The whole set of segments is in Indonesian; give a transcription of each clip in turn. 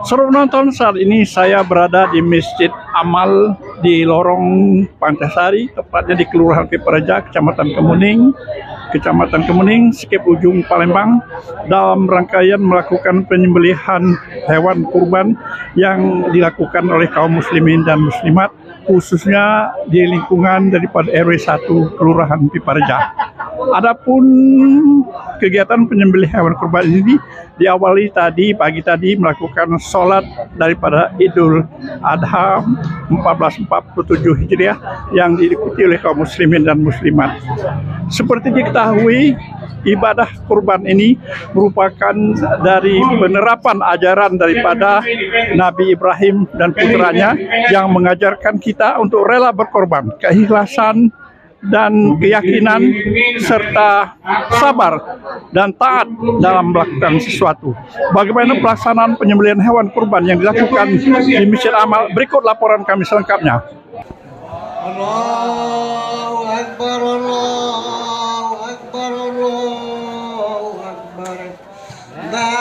Saudara penonton, saat ini saya berada di Masjid Amal di Lorong Pancasari, tepatnya di Kelurahan Pipareja, Kecamatan Kemuning, Skep Ujung Palembang, dalam rangkaian melakukan penyembelihan hewan kurban yang dilakukan oleh kaum muslimin dan muslimat, khususnya di lingkungan daripada RW 1 Kelurahan Pipareja. Adapun kegiatan penyembelihan hewan kurban ini diawali pagi tadi melakukan sholat daripada Idul Adha 1447 Hijriah yang diikuti oleh kaum muslimin dan muslimat. Seperti diketahui, ibadah kurban ini merupakan dari penerapan ajaran daripada Nabi Ibrahim dan putranya yang mengajarkan kita untuk rela berkorban, keikhlasan dan keyakinan serta sabar dan taat dalam melakukan sesuatu. Bagaimana pelaksanaan penyembelihan hewan kurban yang dilakukan di Masjid Amal? Berikut laporan kami selengkapnya. Allahu Akbar, Allahu Akbar, Allahu Akbar. La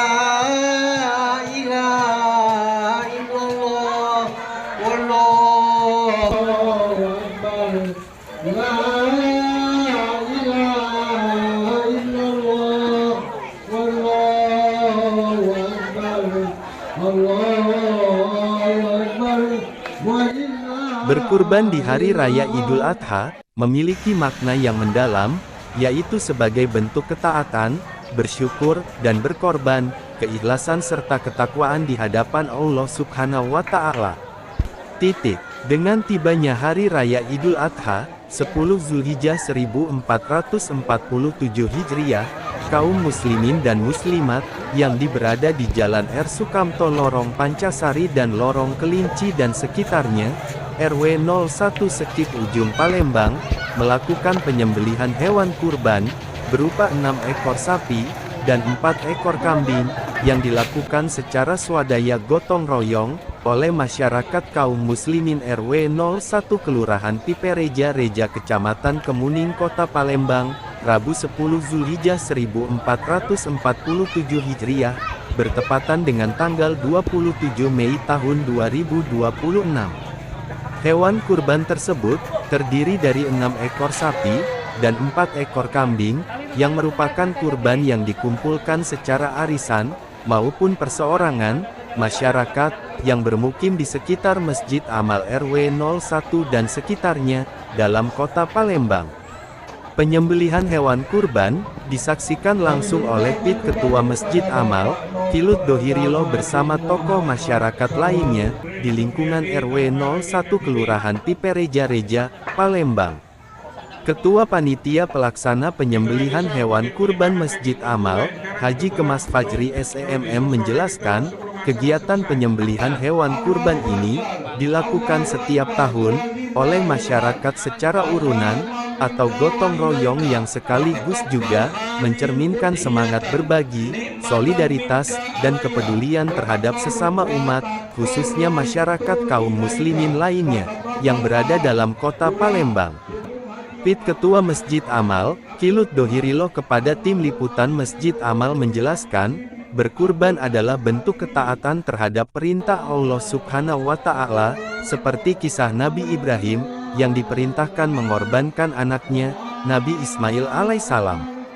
ilaha illallah, wallahu akbar. La ilaha illallah, wallahu akbar. Allahu akbar. Berkurban di Hari Raya Idul Adha memiliki makna yang mendalam, yaitu sebagai bentuk ketaatan, bersyukur, dan berkorban, keikhlasan serta ketakwaan di hadapan Allah Subhanahu wa Ta'ala. Dengan tibanya Hari Raya Idul Adha, 10 Zulhijjah 1447 Hijriah, kaum muslimin dan muslimat yang berada di Jalan R. Sukamto Lorong Pancasari dan Lorong Kelinci dan sekitarnya, RW 01 Skep Ujung Palembang, melakukan penyembelihan hewan kurban berupa 6 ekor sapi dan 4 ekor kambing yang dilakukan secara swadaya gotong royong oleh masyarakat kaum muslimin RW 01 Kelurahan Pipareja Reja Kecamatan Kemuning Kota Palembang, Rabu 10 Zulhijjah 1447 Hijriah, bertepatan dengan tanggal 27 Mei tahun 2026. Hewan kurban tersebut terdiri dari 6 ekor sapi dan 4 ekor kambing yang merupakan kurban yang dikumpulkan secara arisan maupun perseorangan masyarakat yang bermukim di sekitar Masjid Amal RW 01 dan sekitarnya dalam kota Palembang. Penyembelihan hewan kurban disaksikan langsung oleh PIT Ketua Masjid Amal, Kilut Dohirilo bersama tokoh masyarakat lainnya di lingkungan RW 01 Kelurahan Pipareja Reja, Palembang. Ketua Panitia Pelaksana Penyembelihan Hewan Kurban Masjid Amal, Haji Kemas Fajri SEMM menjelaskan, kegiatan penyembelihan hewan kurban ini dilakukan setiap tahun oleh masyarakat secara urunan atau gotong royong yang sekaligus juga mencerminkan semangat berbagi, solidaritas, dan kepedulian terhadap sesama umat, khususnya masyarakat kaum muslimin lainnya yang berada dalam kota Palembang. PIT Ketua Masjid Amal, Kilut Dohirilo kepada tim liputan Masjid Amal menjelaskan, berkurban adalah bentuk ketaatan terhadap perintah Allah Subhanahu wa Ta'ala, seperti kisah Nabi Ibrahim yang diperintahkan mengorbankan anaknya, Nabi Ismail alaihissalam.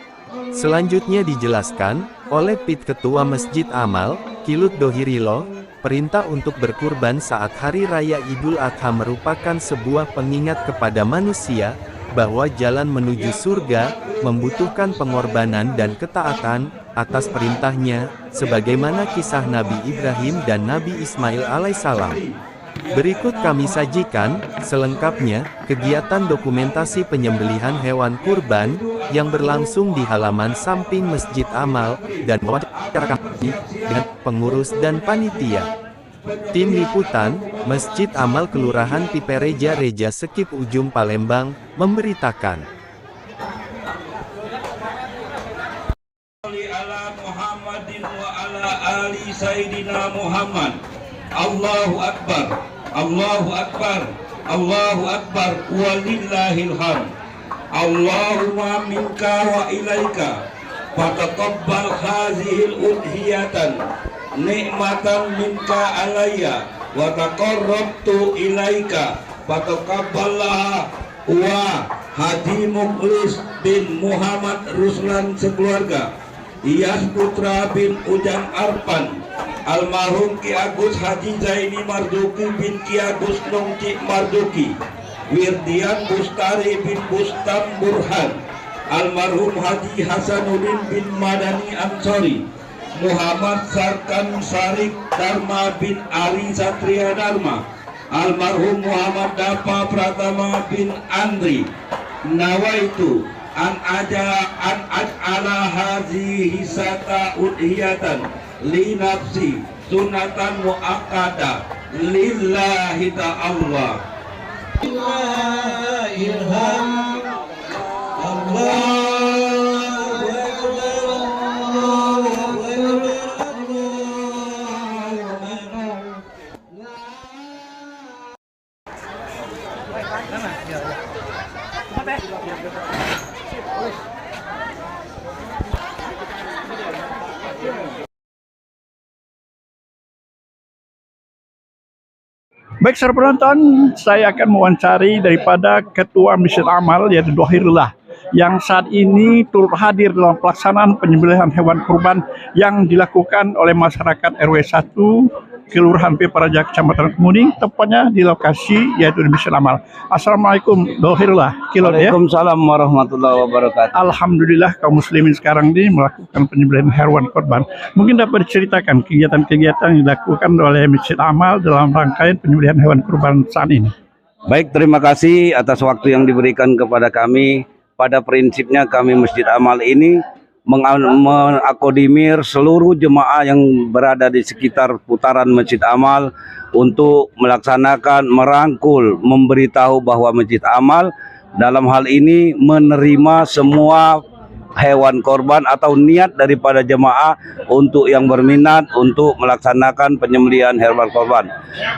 Selanjutnya dijelaskan oleh PIT Ketua Masjid Amal, Kilut Dohirilo, perintah untuk berkurban saat Hari Raya Idul Adha merupakan sebuah pengingat kepada manusia bahwa jalan menuju surga membutuhkan pengorbanan dan ketaatan atas perintahnya, sebagaimana kisah Nabi Ibrahim dan Nabi Ismail alaihissalam. Berikut kami sajikan selengkapnya kegiatan dokumentasi penyembelihan hewan kurban yang berlangsung di halaman samping Masjid Amal dan wawancara kami dengan pengurus dan panitia. Tim liputan Masjid Amal Kelurahan Pipareja Reja Skep Ujung Palembang memberitakan. Allahu Akbar, Allahu Akbar, Allahu Akbar, walillahil hamd. Allahumma minka wa ilaika fataqabbal hadhil udhiyatan nikmatan minka alayya wa taqarrabtu ilaika fataqabbalah wa Haji Mukhlis bin Muhammad Ruslan sekeluarga, Iyas Putra bin Ujang Arpan, almarhum Ki Agus Haji Zaini Marzuki bin Ki Agus Nongci Marzuki, Wirdian Bustari bin Bustam Burhan, almarhum Haji Hasanuddin bin Madani Ansori, Muhammad Sarkan Sarik Dharma bin Ali Satria Dharma, almarhum Muhammad Dapa Pratama bin Andri. Nawaitu an aj'ala hazihi sata udhiyatan li nafsi sunatan muakkada lillahi ta'ala. ilham Allahu Akbar, Allahu Akbar, Allahu Akbar. Baik, saudara penonton, saya akan mewawancari daripada Ketua Masjid Amal yaitu Dhohirullah yang saat ini turut hadir dalam pelaksanaan penyembelihan hewan kurban yang dilakukan oleh masyarakat RW 1 Kelurahan Peparaja Kecamatan Kemuning, tepatnya di lokasi yaitu di Masjid Amal. Assalamualaikum Dhohirullah. Waalaikumsalam warahmatullahi wabarakatuh. Alhamdulillah kaum muslimin sekarang ini melakukan penyembelihan hewan kurban. Mungkin dapat diceritakan kegiatan-kegiatan yang dilakukan oleh Masjid Amal dalam rangkaian penyembelihan hewan kurban saat ini. Baik, terima kasih atas waktu yang diberikan kepada kami. Pada prinsipnya kami Masjid Amal ini mengakomodir seluruh jemaah yang berada di sekitar putaran Masjid Amal untuk melaksanakan, merangkul, memberitahu bahwa Masjid Amal dalam hal ini menerima semua hewan korban atau niat daripada jemaah untuk yang berminat untuk melaksanakan penyembelihan hewan korban.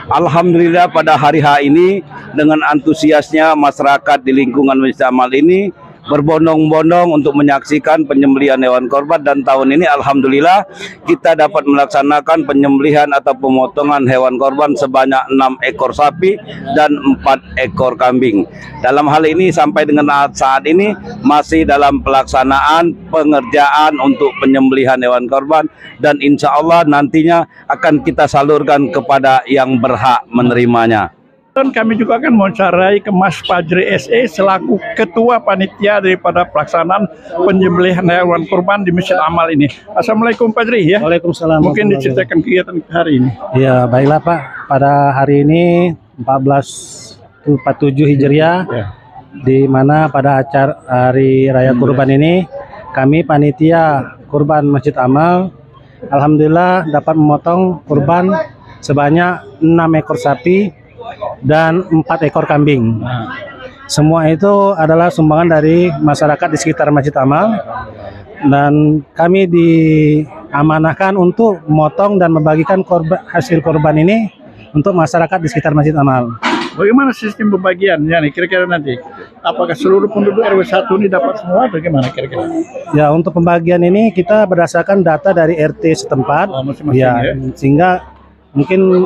Alhamdulillah pada hari H ini dengan antusiasnya masyarakat di lingkungan Masjid Amal ini berbondong-bondong untuk menyaksikan penyembelihan hewan korban, dan tahun ini alhamdulillah kita dapat melaksanakan penyembelihan atau pemotongan hewan korban sebanyak 6 ekor sapi dan 4 ekor kambing. Dalam hal ini sampai dengan saat ini masih dalam pelaksanaan pengerjaan untuk penyembelihan hewan korban, dan insya Allah nantinya akan kita salurkan kepada yang berhak menerimanya. Dan kami juga akan mewawancarai Mas Fajri SE selaku Ketua Panitia daripada pelaksanaan penyembelihan hewan kurban di Masjid Amal ini. Assalamualaikum Fajri ya. Waalaikumsalam. Mungkin diceritakan kegiatan hari ini. Ya, baiklah Pak. Pada hari ini 1447 Hijriah, di mana pada acara Hari Raya Kurban ini kami panitia kurban Masjid Amal alhamdulillah dapat memotong kurban sebanyak 6 ekor sapi dan 4 ekor kambing. Semua itu adalah sumbangan dari masyarakat di sekitar Masjid Amal, dan kami diamanahkan untuk memotong dan membagikan hasil korban ini untuk masyarakat di sekitar Masjid Amal. Bagaimana sistem pembagiannya nih kira-kira nanti? Apakah seluruh penduduk RW 1 ini dapat semua atau gimana kira-kira? Ya, untuk pembagian ini kita berdasarkan data dari RT setempat, sehingga mungkin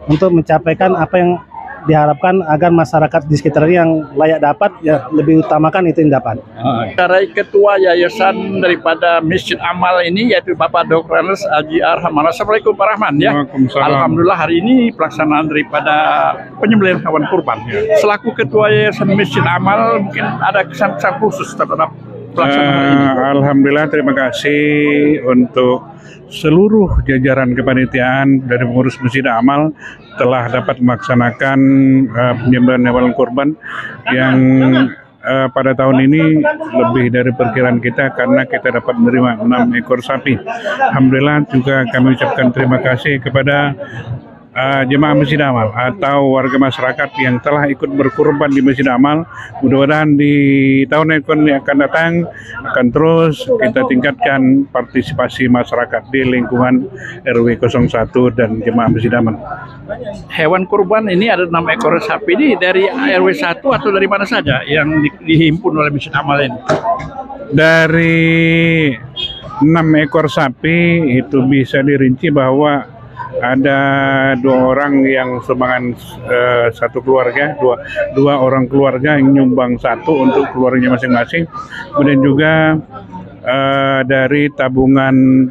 untuk mencapaikan apa yang diharapkan agar masyarakat di sekitar yang layak dapat, ya lebih utamakan itu yang dapat. Ketua Yayasan daripada Masjid Amal ini yaitu Bapak Dr. Anas Haji Arhaman. Assalamualaikum Pak Rahman ya. Alhamdulillah hari ini pelaksanaan daripada penyembelihan hewan kurban. Selaku Ketua Yayasan Masjid Amal mungkin ada kesan-kesan khusus terhadap pelaksanaan hari ini. Alhamdulillah, terima kasih untuk seluruh jajaran kepanitiaan dari pengurus Masjid Amal telah dapat melaksanakan penyembelihan hewan kurban yang pada tahun ini lebih dari perkiraan kita karena kita dapat menerima 6 ekor sapi. Alhamdulillah juga kami ucapkan terima kasih kepada jemaah Masjid Amal atau warga masyarakat yang telah ikut berkurban di Masjid Amal. Mudah-mudahan di tahun yang akan datang akan terus kita tingkatkan partisipasi masyarakat di lingkungan RW 01 dan jemaah Masjid Amal. Hewan kurban ini ada 6 ekor sapi ini dari RW 1 atau dari mana saja yang dihimpun oleh Masjid Amal ini? Dari 6 ekor sapi itu bisa dirinci bahwa ada 2 orang yang sumbangan satu keluarga, dua orang keluarga yang nyumbang satu untuk keluarganya masing-masing. Kemudian juga dari tabungan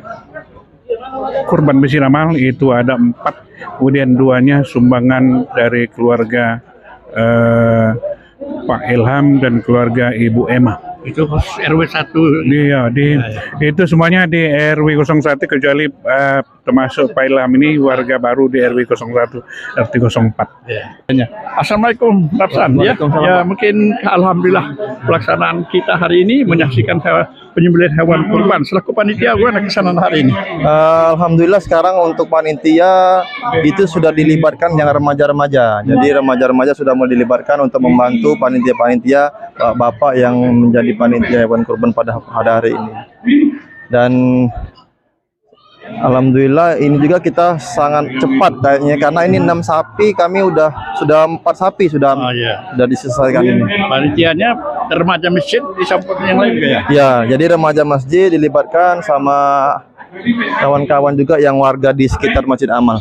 kurban Masjid Amal itu ada 4, kemudian 2-nya sumbangan dari keluarga Pak Ilham dan keluarga Ibu Emma. Itu RW 1. Iya, itu semuanya di RW 01 kecuali termasuk Pak Ilham ini warga baru di RW 01, RT 04. Assalamualaikum Rapsan ya. Ya mungkin alhamdulillah pelaksanaan kita hari ini menyaksikan penyembelihan hewan kurban. Selaku panitia gue ada kesanan hari ini. Alhamdulillah sekarang untuk panitia itu sudah dilibatkan yang remaja-remaja. Jadi remaja-remaja sudah mulai dilibatkan untuk membantu panitia-panitia bapak yang menjadi panitia hewan kurban pada hari ini. Dan alhamdulillah ini juga kita sangat cepat kayaknya karena ini 6 sapi, kami sudah 4 sapi sudah diselesaikan ini. Panitianya remaja masjid di samping yang lain juga ya? Ya, jadi remaja masjid dilibatkan sama kawan-kawan juga yang warga di sekitar Masjid Amal.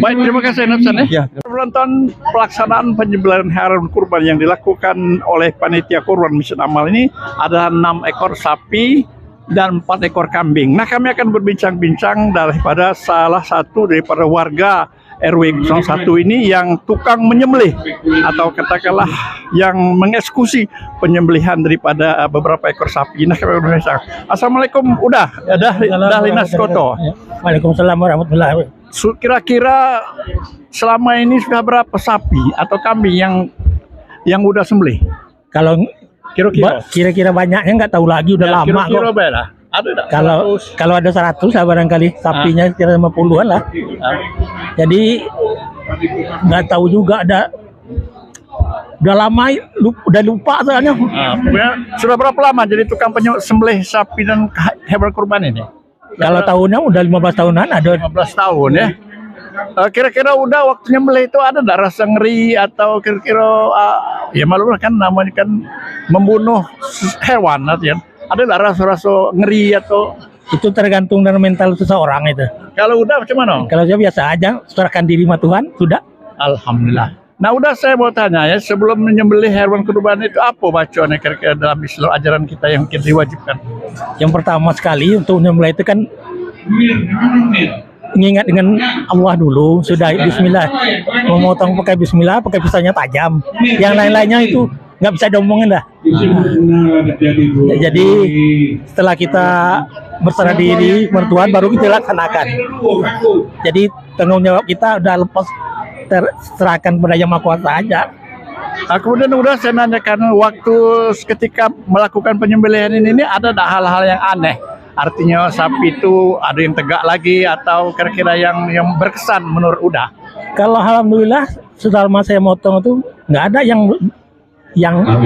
Baik, terima kasih Napsan Ya. Penonton pelaksanaan penyembelihan hewan kurban yang dilakukan oleh panitia kurban Masjid Amal ini ada 6 ekor sapi dan 4 ekor kambing. Nah, kami akan berbincang-bincang daripada salah satu daripada warga RW 01 ini yang tukang menyembelih atau katakanlah yang mengeksekusi penyembelihan daripada beberapa ekor sapi. Nah, kami berbincang. Assalamualaikum, dah Linas Koto. Waalaikumsalam warahmatullahi wabarakatuh. Kira-kira selama ini sudah berapa sapi atau kambing yang udah sembelih? Kalau Kira-kira kira-kira banyaknya nggak tahu lagi, udah lama kok. kira-kira berapa? Ada tak? Kalau ada 100 lah barangkali, sapinya kira 50-an lah. Jadi nggak tahu juga, udah lama, udah lupa soalnya. Sudah berapa lama jadi tukang sembelih sapi dan hewan kurban ini? Kalau tahunnya udah 15 tahunan ada. 15 tahun ya. Kira-kira udah waktunya nyembelih itu ada nggak rasa ngeri atau kira-kira ya malu lah kan namanya kan membunuh hewan artinya. Ada nggak rasa-rasa ngeri atau Itu tergantung dari mental seseorang itu. kalau udah bagaimana? Kalau saya biasa aja, serahkan diri sama Tuhan, sudah. Alhamdulillah. Nah udah saya mau tanya ya, sebelum menyembelih hewan kurban itu apa bacaannya kira-kira dalam Islam ajaran kita yang kita diwajibkan? Yang pertama sekali untuk menyembelih itu kan mengingat dengan Allah dulu, sudah bismillah. Memotong pakai bismillah, pakai pisaunya tajam. Yang lain-lainnya itu nggak bisa diomongin dah. Jadi setelah kita berserah diri Tuhan baru kita laksanakan. Jadi tanggung jawab kita udah lepas, terserahkan pada Yang Maha Kuasa aja. Kemudian udah saya nanyakan waktu ketika melakukan penyembelihan ini ada hal-hal yang aneh. Artinya sapi itu ada yang tegak lagi atau kira-kira yang berkesan menurut Uda? Kalau alhamdulillah selama saya motong itu nggak ada yang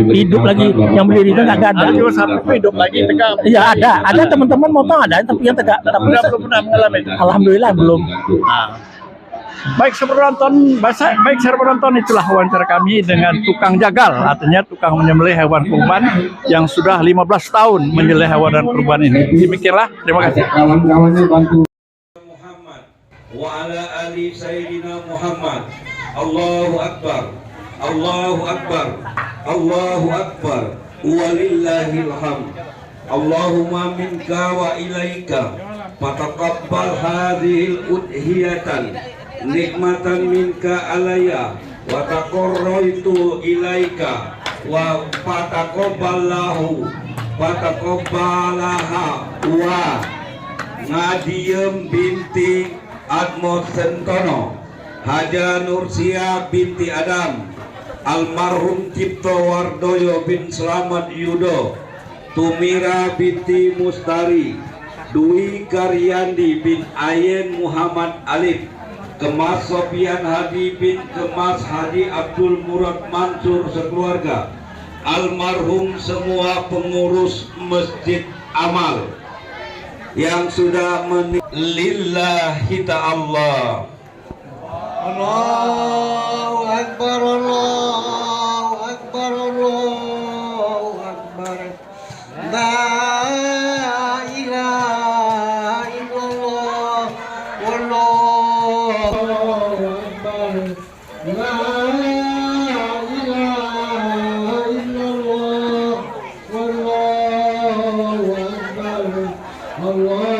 hidup lagi, yang berdiri itu nggak ada. Artinya sapi itu hidup lagi tegak? Iya ada teman-teman motong ada, tapi yang tegak. Tapi Belum pernah mengalami itu? alhamdulillah belum. Baik sahabat penonton, itulah wawancara kami dengan tukang jagal, artinya tukang menyembelih hewan kurban yang sudah 15 tahun menyembelih hewan kurban ini. Demikianlah, terima kasih. Kawan-kawannya bantu Muhammad wa ala ali sayyidina Muhammad. Allahu akbar. Allahu akbar. Allahu akbar. Walillahil hamd. Allahumma minka wa ilaika fataqabbal hadhil udhiyatan nikmatan minka alayya wa taqarraitu ilaika wa fataqabbalahu fataqabbalaha wa Ngadiem binti Admo Sentono, Haja Nursia binti Adam, almarhum Cipto Wardoyo bin Slamet Yudo, Tumira binti Mustari, Dwi Karyandi bin Ayen Muhammad Alif, Kemas Sofian Hadi bin Kemas Hadi Abdul Murad Mansur sekeluarga, almarhum semua pengurus Masjid Amal yang sudah lillahi ta'ala. Allahu Akbar, Allahu Akbar, Allahu Akbar. La ilaha Allah